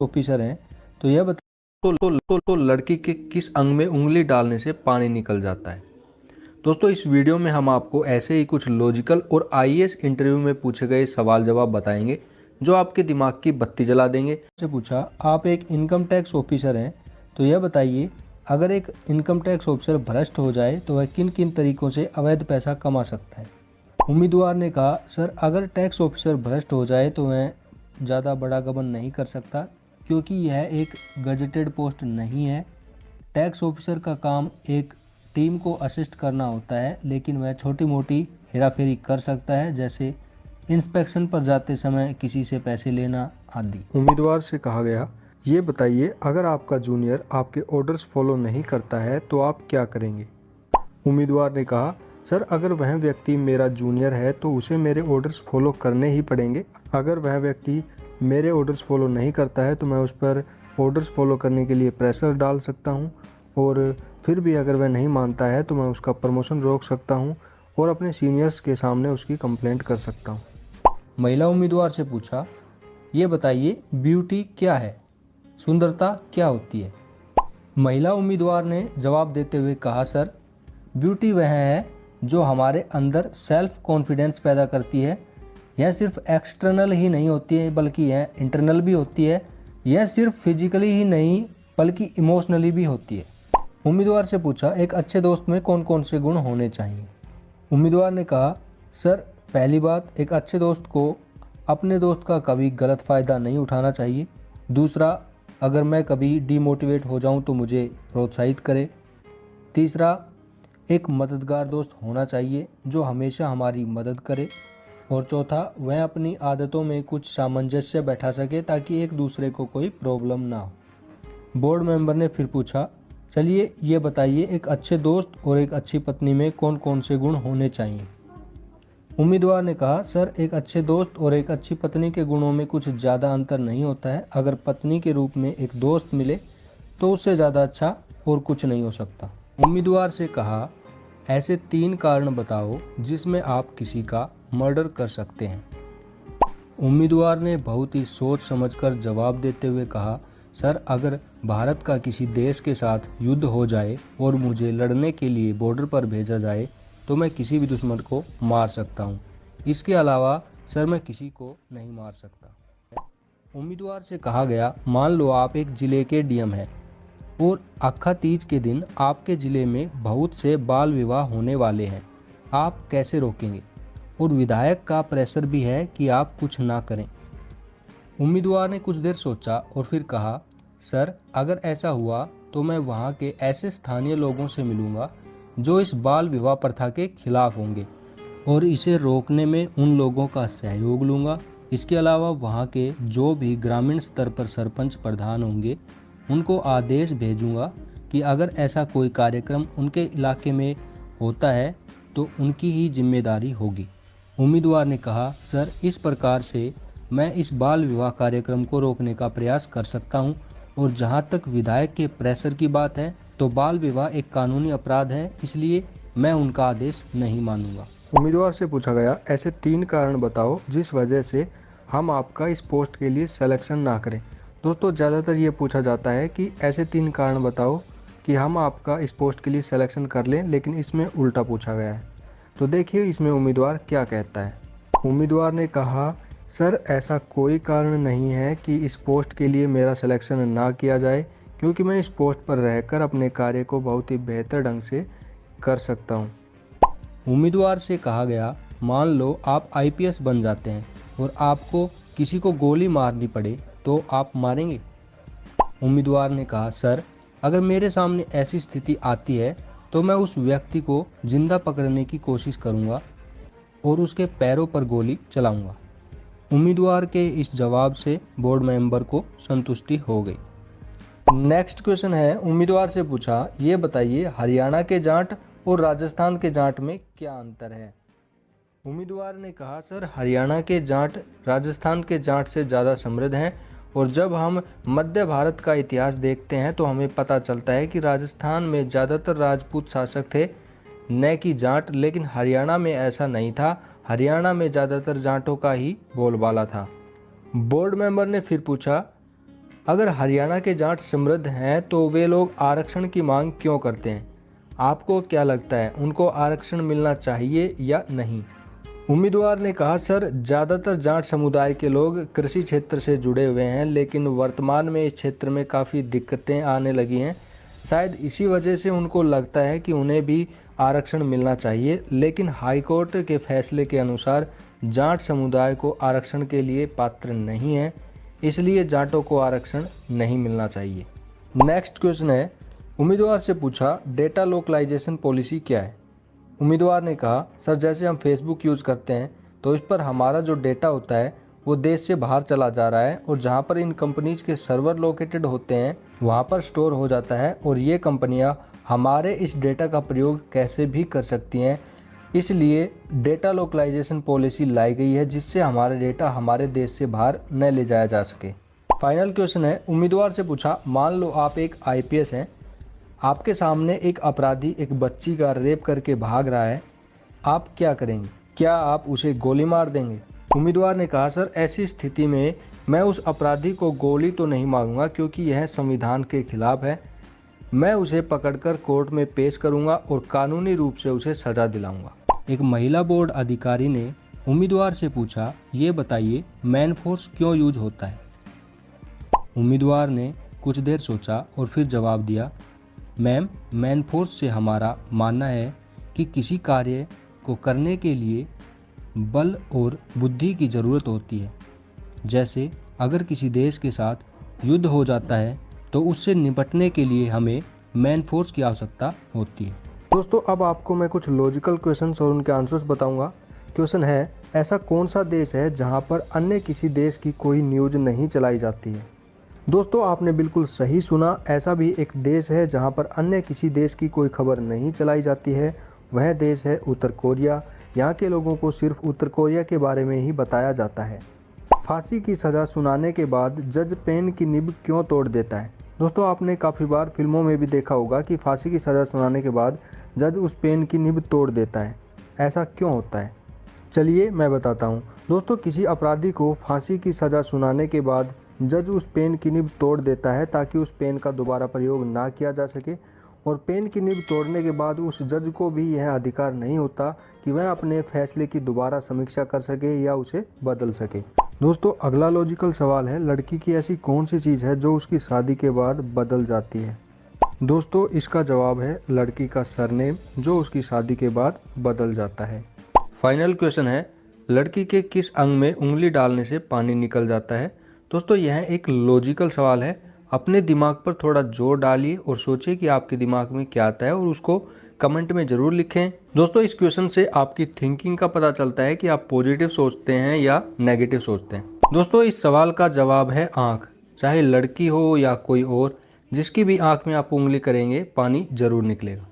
Officer हैं तो यह बता तो लड़की के किस अंग में उंगली डालने से पानी निकल जाता है। दोस्तों इस वीडियो में हम आपको ऐसे ही कुछ लॉजिकल और आईएएस इंटरव्यू में पूछे गए सवाल जवाब बताएंगे जो आपके दिमाग की बत्ती जला देंगे। से पूछा, आप एक इनकम टैक्स ऑफिसर हैं तो यह बताइए, अगर एक इनकम टैक्स ऑफिसर भ्रष्ट हो जाए तो वह किन किन तरीकों से अवैध पैसा कमा सकता है। उम्मीदवार ने कहा, सर अगर टैक्स ऑफिसर भ्रष्ट हो जाए तो वह ज़्यादा बड़ा गबन नहीं कर सकता क्योंकि यह एक गजेटेड पोस्ट नहीं है। टैक्स ऑफिसर का काम एक टीम को असिस्ट करना होता है, लेकिन वह छोटी मोटी हेराफेरी कर सकता है, जैसे इंस्पेक्शन पर जाते समय किसी से पैसे लेना आदि। उम्मीदवार से कहा गया, ये बताइए अगर आपका जूनियर आपके ऑर्डर्स फॉलो नहीं करता है तो आप क्या करेंगे। उम्मीदवार ने कहा, सर अगर वह व्यक्ति मेरा जूनियर है तो उसे मेरे ऑर्डर्स फॉलो करने ही पड़ेंगे। अगर वह व्यक्ति मेरे ऑर्डर्स फॉलो नहीं करता है तो मैं उस पर ऑर्डर्स फॉलो करने के लिए प्रेशर डाल सकता हूं, और फिर भी अगर वह नहीं मानता है तो मैं उसका प्रमोशन रोक सकता हूं और अपने सीनियर्स के सामने उसकी कंप्लेंट कर सकता हूं। महिला उम्मीदवार से पूछा, ये बताइए ब्यूटी क्या है, सुंदरता क्या होती है। महिला उम्मीदवार ने जवाब देते हुए कहा, सर ब्यूटी वह है जो हमारे अंदर सेल्फ कॉन्फिडेंस पैदा करती है। यह सिर्फ एक्सटर्नल ही नहीं होती है बल्कि यह इंटरनल भी होती है। यह सिर्फ फिजिकली ही नहीं बल्कि इमोशनली भी होती है। उम्मीदवार से पूछा, एक अच्छे दोस्त में कौन कौन से गुण होने चाहिए। उम्मीदवार ने कहा, सर पहली बात, एक अच्छे दोस्त को अपने दोस्त का कभी गलत फ़ायदा नहीं उठाना चाहिए। दूसरा, अगर मैं कभी डीमोटिवेट हो जाऊं तो मुझे प्रोत्साहित करे। तीसरा, एक मददगार दोस्त होना चाहिए जो हमेशा हमारी मदद करे। और चौथा, वह अपनी आदतों में कुछ सामंजस्य बैठा सके ताकि एक दूसरे को कोई प्रॉब्लम ना हो। बोर्ड मेंबर ने फिर पूछा, चलिए ये बताइए एक अच्छे दोस्त और एक अच्छी पत्नी में कौन कौन से गुण होने चाहिए। उम्मीदवार ने कहा, सर एक अच्छे दोस्त और एक अच्छी पत्नी के गुणों में कुछ ज़्यादा अंतर नहीं होता है। अगर पत्नी के रूप में एक दोस्त मिले तो उससे ज़्यादा अच्छा और कुछ नहीं हो सकता। उम्मीदवार से कहा, ऐसे 3 कारण बताओ जिसमें आप किसी का मर्डर कर सकते हैं। उम्मीदवार ने बहुत ही सोच समझकर जवाब देते हुए कहा, सर अगर भारत का किसी देश के साथ युद्ध हो जाए और मुझे लड़ने के लिए बॉर्डर पर भेजा जाए तो मैं किसी भी दुश्मन को मार सकता हूं। इसके अलावा सर मैं किसी को नहीं मार सकता। उम्मीदवार से कहा गया, मान लो आप एक जिले के डीएम हैं और अक्खा तीज के दिन आपके ज़िले में बहुत से बाल विवाह होने वाले हैं, आप कैसे रोकेंगे। और विधायक का प्रेशर भी है कि आप कुछ ना करें। उम्मीदवार ने कुछ देर सोचा और फिर कहा, सर अगर ऐसा हुआ तो मैं वहाँ के ऐसे स्थानीय लोगों से मिलूँगा जो इस बाल विवाह प्रथा के खिलाफ होंगे और इसे रोकने में उन लोगों का सहयोग लूँगा। इसके अलावा वहाँ के जो भी ग्रामीण स्तर पर सरपंच प्रधान होंगे उनको आदेश भेजूंगा कि अगर ऐसा कोई कार्यक्रम उनके इलाके में होता है तो उनकी ही जिम्मेदारी होगी। उम्मीदवार ने कहा, सर इस प्रकार से मैं इस बाल विवाह कार्यक्रम को रोकने का प्रयास कर सकता हूं, और जहां तक विधायक के प्रेशर की बात है तो बाल विवाह एक कानूनी अपराध है, इसलिए मैं उनका आदेश नहीं मानूंगा। उम्मीदवार से पूछा गया, ऐसे 3 कारण बताओ जिस वजह से हम आपका इस पोस्ट के लिए सिलेक्शन ना करें। दोस्तों ज़्यादातर ये पूछा जाता है कि ऐसे 3 कारण बताओ कि हम आपका इस पोस्ट के लिए सिलेक्शन कर लें, लेकिन इसमें उल्टा पूछा गया है। तो देखिए इसमें उम्मीदवार क्या कहता है। उम्मीदवार ने कहा, सर ऐसा कोई कारण नहीं है कि इस पोस्ट के लिए मेरा सिलेक्शन ना किया जाए, क्योंकि मैं इस पोस्ट पर रहकर अपने कार्य को बहुत ही बेहतर ढंग से कर सकता हूँ। उम्मीदवार से कहा गया, मान लो आप आईपीएस बन जाते हैं और आपको किसी को गोली मारनी पड़े तो आप मारेंगे। उम्मीदवार ने कहा, सर अगर मेरे सामने ऐसी स्थिति आती है तो मैं उस व्यक्ति को जिंदा पकड़ने की कोशिश करूंगा और उसके पैरों पर गोली चलाऊंगा। उम्मीदवार के इस जवाब से बोर्ड मेंबर को संतुष्टि हो गई। नेक्स्ट क्वेश्चन है, उम्मीदवार से पूछा, ये बताइए हरियाणा के जाट और राजस्थान के जाट में क्या अंतर है। उम्मीदवार ने कहा, सर हरियाणा के जाट राजस्थान के जाट से ज़्यादा समृद्ध हैं, और जब हम मध्य भारत का इतिहास देखते हैं तो हमें पता चलता है कि राजस्थान में ज़्यादातर राजपूत शासक थे, न कि जाट, लेकिन हरियाणा में ऐसा नहीं था। हरियाणा में ज़्यादातर जाटों का ही बोलबाला था। बोर्ड मेंबर ने फिर पूछा, अगर हरियाणा के जाट समृद्ध हैं तो वे लोग आरक्षण की मांग क्यों करते हैं? आपको क्या लगता है, उनको आरक्षण मिलना चाहिए या नहीं? उम्मीदवार ने कहा, सर ज़्यादातर जाट समुदाय के लोग कृषि क्षेत्र से जुड़े हुए हैं, लेकिन वर्तमान में इस क्षेत्र में काफ़ी दिक्कतें आने लगी हैं। शायद इसी वजह से उनको लगता है कि उन्हें भी आरक्षण मिलना चाहिए, लेकिन हाईकोर्ट के फैसले के अनुसार जाट समुदाय को आरक्षण के लिए पात्र नहीं है, इसलिए जाटों को आरक्षण नहीं मिलना चाहिए। नेक्स्ट क्वेश्चन है, उम्मीदवार से पूछा, डेटा लोकलाइजेशन पॉलिसी क्या है? उम्मीदवार ने कहा, सर जैसे हम फेसबुक यूज़ करते हैं तो इस पर हमारा जो डेटा होता है वो देश से बाहर चला जा रहा है और जहाँ पर इन कंपनीज के सर्वर लोकेटेड होते हैं वहाँ पर स्टोर हो जाता है और ये कंपनियाँ हमारे इस डेटा का प्रयोग कैसे भी कर सकती हैं। इसलिए डेटा लोकलाइजेशन पॉलिसी लाई गई है जिससे हमारा डेटा हमारे देश से बाहर न ले जाया जा सके। फाइनल क्वेश्चन है, उम्मीदवार से पूछा, मान लो आप एक IPS हैं, आपके सामने एक अपराधी एक बच्ची का रेप करके भाग रहा है, आप क्या करेंगे? क्या आप उसे गोली मार देंगे? उम्मीदवार ने कहा, सर ऐसी स्थिति में मैं उस अपराधी को गोली तो नहीं मारूंगा क्योंकि यह संविधान के खिलाफ है। मैं उसे पकड़कर कोर्ट में पेश करूंगा और कानूनी रूप से उसे सजा दिलाऊंगा। एक महिला बोर्ड अधिकारी ने उम्मीदवार से पूछा, ये बताइए मैन फोर्स क्यों यूज होता है? उम्मीदवार ने कुछ देर सोचा और फिर जवाब दिया, मैम मैन फोर्स से हमारा मानना है कि किसी कार्य को करने के लिए बल और बुद्धि की ज़रूरत होती है। जैसे अगर किसी देश के साथ युद्ध हो जाता है तो उससे निपटने के लिए हमें मैन फोर्स की आवश्यकता होती है। दोस्तों अब आपको मैं कुछ लॉजिकल क्वेश्चंस और उनके आंसर्स बताऊंगा। क्वेश्चन है, ऐसा कौन सा देश है जहां पर अन्य किसी देश की कोई न्यूज़ नहीं चलाई जाती है? दोस्तों आपने बिल्कुल सही सुना, ऐसा भी एक देश है जहां पर अन्य किसी देश की कोई खबर नहीं चलाई जाती है। वह देश है उत्तर कोरिया। यहाँ के लोगों को सिर्फ उत्तर कोरिया के बारे में ही बताया जाता है। फांसी की सज़ा सुनाने के बाद जज पेन की निब क्यों तोड़ देता है? दोस्तों आपने काफ़ी बार फिल्मों में भी देखा होगा कि फांसी की सज़ा सुनाने के बाद जज उस पेन की निब तोड़ देता है। ऐसा क्यों होता है? चलिए मैं बताता हूँ। दोस्तों किसी अपराधी को फांसी की सज़ा सुनाने के बाद जज उस पेन की निब तोड़ देता है ताकि उस पेन का दोबारा प्रयोग ना किया जा सके, और पेन की निब तोड़ने के बाद उस जज को भी यह अधिकार नहीं होता कि वह अपने फैसले की दोबारा समीक्षा कर सके या उसे बदल सके। दोस्तों अगला लॉजिकल सवाल है, लड़की की ऐसी कौन सी चीज़ है जो उसकी शादी के बाद बदल जाती है? दोस्तों इसका जवाब है लड़की का सरनेम, जो उसकी शादी के बाद बदल जाता है। फाइनल क्वेश्चन है, लड़की के किस अंग में उंगली डालने से पानी निकल जाता है? दोस्तों यह एक लॉजिकल सवाल है। अपने दिमाग पर थोड़ा जोर डालिए और सोचिए कि आपके दिमाग में क्या आता है और उसको कमेंट में ज़रूर लिखें। दोस्तों इस क्वेश्चन से आपकी थिंकिंग का पता चलता है कि आप पॉजिटिव सोचते हैं या नेगेटिव सोचते हैं। दोस्तों इस सवाल का जवाब है आँख। चाहे लड़की हो या कोई और, जिसकी भी आँख में आप उंगली करेंगे पानी ज़रूर निकलेगा।